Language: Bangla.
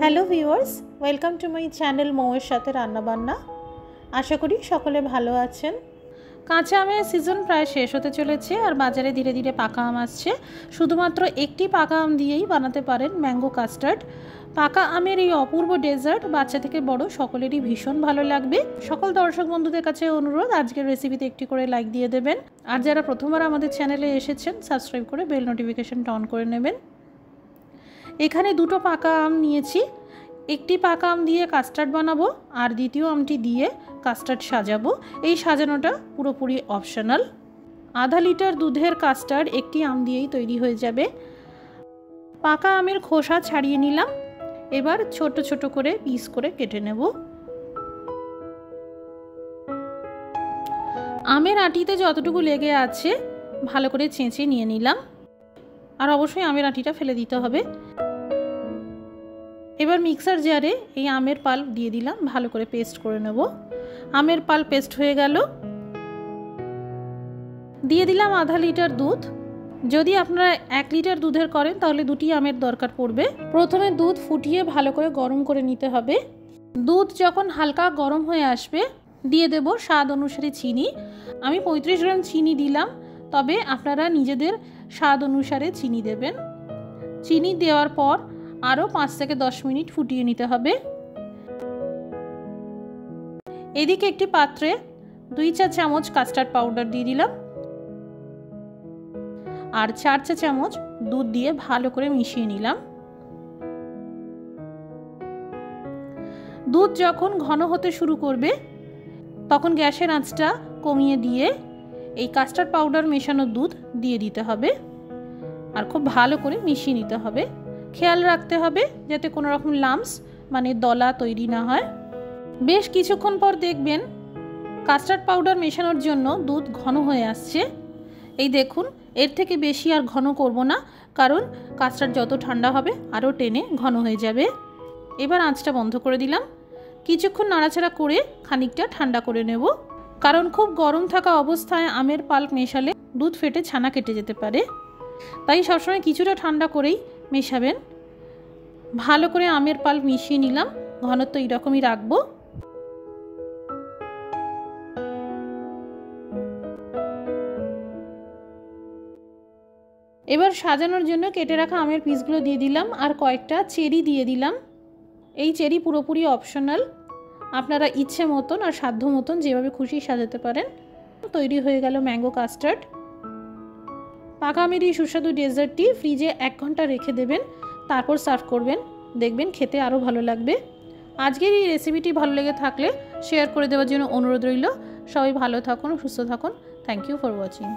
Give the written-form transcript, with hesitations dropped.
Hello viewers, welcome to my channel মৌয়ের সাথে রান্নাবান্না। আশা করি সকলে ভালো আছেন। কাঁচা আমের সিজন প্রায় শেষ হতে চলেছে আর বাজারে ধীরে ধীরে পাকা আম আসছে। শুধুমাত্র একটি পাকা আম দিয়েই বানাতে পারেন ম্যাঙ্গো কাস্টার্ড। পাকা আমের এই অপূর্ব ডেজার্ট বাচ্চা থেকে বড় সকলেরই ভীষণ ভালো লাগবে। সকল দর্শক বন্ধুদের কাছে অনুরোধ, আজকের রেসিপিতে একটি করে লাইক দিয়ে দেবেন। আর যারা প্রথমবার আমাদের চ্যানেলে এসেছেন, সাবস্ক্রাইব করে বেল নোটিফিকেশনটা অন করে নেবেন। এখানে দুটো পাকা আম নিয়েছি। একটি পাকা আম দিয়ে কাস্টার্ড বানাবো আর দ্বিতীয় আমটি দিয়ে কাস্টার্ড সাজাবো। এই সাজানোটা পুরোপুরি অপশনাল। আধা লিটার দুধের কাস্টার্ড একটি আম দিয়েই তৈরি হয়ে যাবে। পাকা আমের খোসা ছাড়িয়ে নিলাম। এবার ছোট ছোট করে পিস করে কেটে নেব। আমের আটিতে যতটুকু লেগে আছে ভালো করে ছেঁচে নিয়ে নিলাম। আর অবশ্যই আমের আটিটা ফেলে দিতে হবে। এবার মিক্সার জারে এই আমের পাল্প দিয়ে দিলাম, ভালো করে পেস্ট করে নেব। আমের পাল্প পেস্ট হয়ে গেল। দিয়ে দিলাম আধা লিটার দুধ। যদি আপনারা 1 লিটার দুধের করেন তাহলে 2টি আমের দরকার পড়বে। প্রথমে দুধ ফুটিয়ে ভালো করে গরম করে নিতে হবে। দুধ যখন হালকা গরম হয়ে আসবে দিয়ে দেব স্বাদ অনুসারে চিনি। আমি 35 গ্রাম চিনি দিলাম, তবে আপনারা নিজেদের স্বাদ অনুসারে চিনি দেবেন। চিনি দেওয়ার পর আরও 5 থেকে 10 মিনিট ফুটিয়ে নিতে হবে। এদিকে একটি পাত্রে 2 চা চামচ কাস্টার্ড পাউডার দিয়ে দিলাম আর 4 চা চামচ দুধ দিয়ে ভালো করে মিশিয়ে নিলাম। দুধ যখন ঘন হতে শুরু করবে তখন গ্যাসের আঁচটা কমিয়ে দিয়ে এই কাস্টার্ড পাউডার মেশানো দুধ দিয়ে দিতে হবে আর খুব ভালো করে মিশিয়ে নিতে হবে। খেয়াল রাখতে হবে যাতে কোনো রকম লাম্পস মানে দলা তৈরি না হয়। বেশ কিছুক্ষণ পর দেখবেন কাস্টার্ড পাউডার মেশানোর জন্য দুধ ঘন হয়ে আসছে। এই দেখুন, এর থেকে বেশি আর ঘন করব না, কারণ কাস্টার্ড যত ঠান্ডা হবে আরও টেনে ঘন হয়ে যাবে। এবার আঁচটা বন্ধ করে দিলাম। কিছুক্ষণ নাড়াচাড়া করে খানিকটা ঠান্ডা করে নেব, কারণ খুব গরম থাকা অবস্থায় আমের পাল্প মেশালে দুধ ফেটে ছানা কেটে যেতে পারে। তাই সবসময় কিছুটা ঠান্ডা করেই মেশাবেন। ভালো করে আমের পাল্প মিশিয়ে নিলাম। ঘনত্ব এইরকমই রাখবো। এবার সাজানোর জন্য কেটে রাখা আমের পিসগুলো দিয়ে দিলাম আর কয়েকটা চেরি দিয়ে দিলাম। এই চেরি পুরোপুরি অপশনাল, আপনারা ইচ্ছে মতন আর সাধ্য মতন যেভাবে খুশি সাজাতে পারেন। তৈরি হয়ে গেল ম্যাঙ্গো কাস্টার্ড। পাকা আমের এই সুস্বাদু ডেজার্টটি ফ্রিজে 1 ঘন্টা রেখে দেবেন, তারপর সার্ভ করবেন। দেখবেন খেতে আরও ভালো লাগবে। আজকের এই রেসিপিটি ভালো লেগে থাকলে শেয়ার করে দেওয়ার জন্য অনুরোধ রইল। সবাই ভালো থাকুন, সুস্থ থাকুন। Thank you for watching.